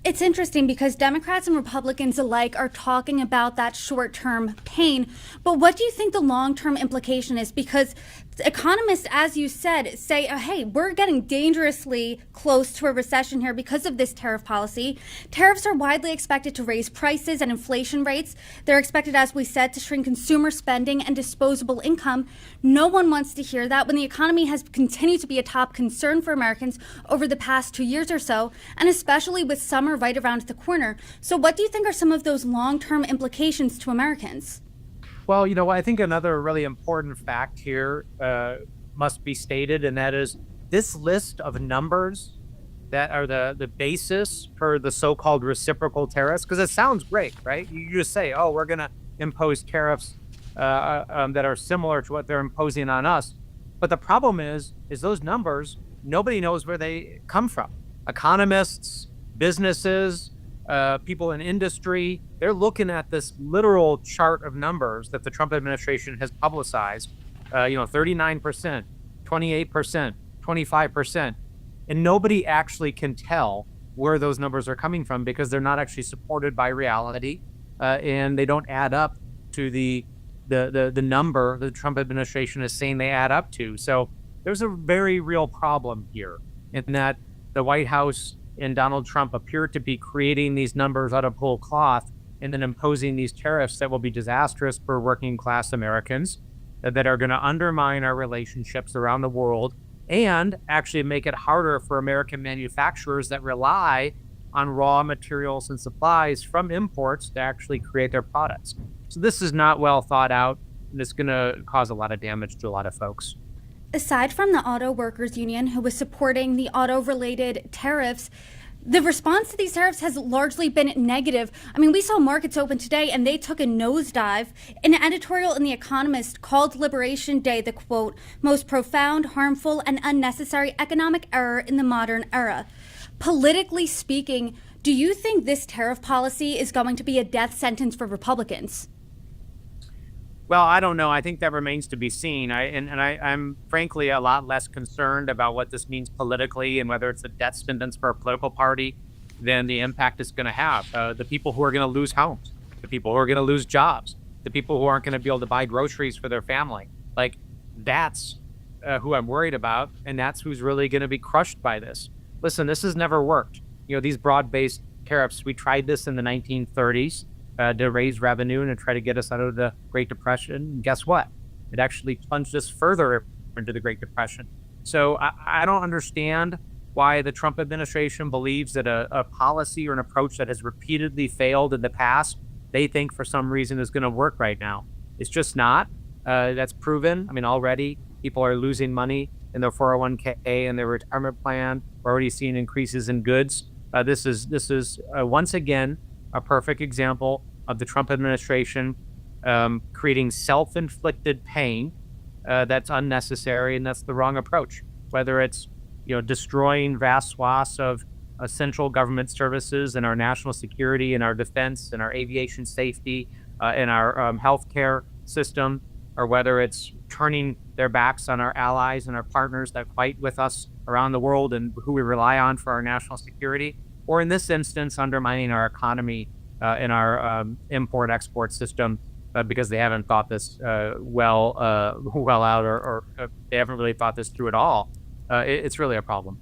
It's interesting because Democrats and Republicans alike are talking about that short term pain. But what do you think the long term implication is? Because economists, as you said, say, hey, we're getting dangerously close to a recession here because of this tariff policy. Tariffs are widely expected to raise prices and inflation rates. They're expected, as we said, to shrink consumer spending and disposable income. No one wants to hear that when the economy has continued to be a top concern for Americans over the past 2 years or so, and especially with summer right around the corner. So what do you think are some of those long-term implications to Americans? Well, I think another really important fact here must be stated, and that is this list of numbers that are the basis for the so-called reciprocal tariffs, because it sounds great, right? You just say, oh, we're going to impose tariffs that are similar to what they're imposing on us. But the problem is those numbers, nobody knows where they come from. Economists, businesses, people in industry, they're looking at this literal chart of numbers that the Trump administration has publicized, 39%, 28%, 25%. And nobody actually can tell where those numbers are coming from because they're not actually supported by reality, and they don't add up to the number the Trump administration is saying they add up to. So there's a very real problem here in that the White House and Donald Trump appear to be creating these numbers out of whole cloth and then imposing these tariffs that will be disastrous for working class Americans, that are going to undermine our relationships around the world and actually make it harder for American manufacturers that rely on raw materials and supplies from imports to actually create their products. So this is not well thought out, and it's going to cause a lot of damage to a lot of folks. Aside from the auto workers union, who was supporting the auto-related tariffs, the response to these tariffs has largely been negative. I mean, we saw markets open today and they took a nosedive. An editorial in The Economist called Liberation Day the, quote, most profound, harmful, and unnecessary economic error in the modern era. Politically speaking, do you think this tariff policy is going to be a death sentence for Republicans? Well, I don't know. I think that remains to be seen. I'm frankly a lot less concerned about what this means politically and whether it's a death sentence for a political party than the impact it's going to have. The people who are going to lose homes, the people who are going to lose jobs, the people who aren't going to be able to buy groceries for their family. Like, that's who I'm worried about, and that's who's really going to be crushed by this. Listen, this has never worked. These broad-based tariffs, we tried this in the 1930s. To raise revenue and to try to get us out of the Great Depression. And guess what? It actually plunged us further into the Great Depression. So I don't understand why the Trump administration believes that a policy or an approach that has repeatedly failed in the past, they think for some reason is going to work right now. It's just not. That's proven. I mean, already people are losing money in their 401k and their retirement plan. We're already seeing increases in goods. This is once again a perfect example of the Trump administration creating self-inflicted pain that's unnecessary, and that's the wrong approach. Whether it's destroying vast swaths of central government services and our national security and our defense and our aviation safety and our healthcare system, or whether it's turning their backs on our allies and our partners that fight with us around the world and who we rely on for our national security, or in this instance, undermining our economy and our import-export system because they haven't thought this well out, or they haven't really thought this through at all. It's really a problem.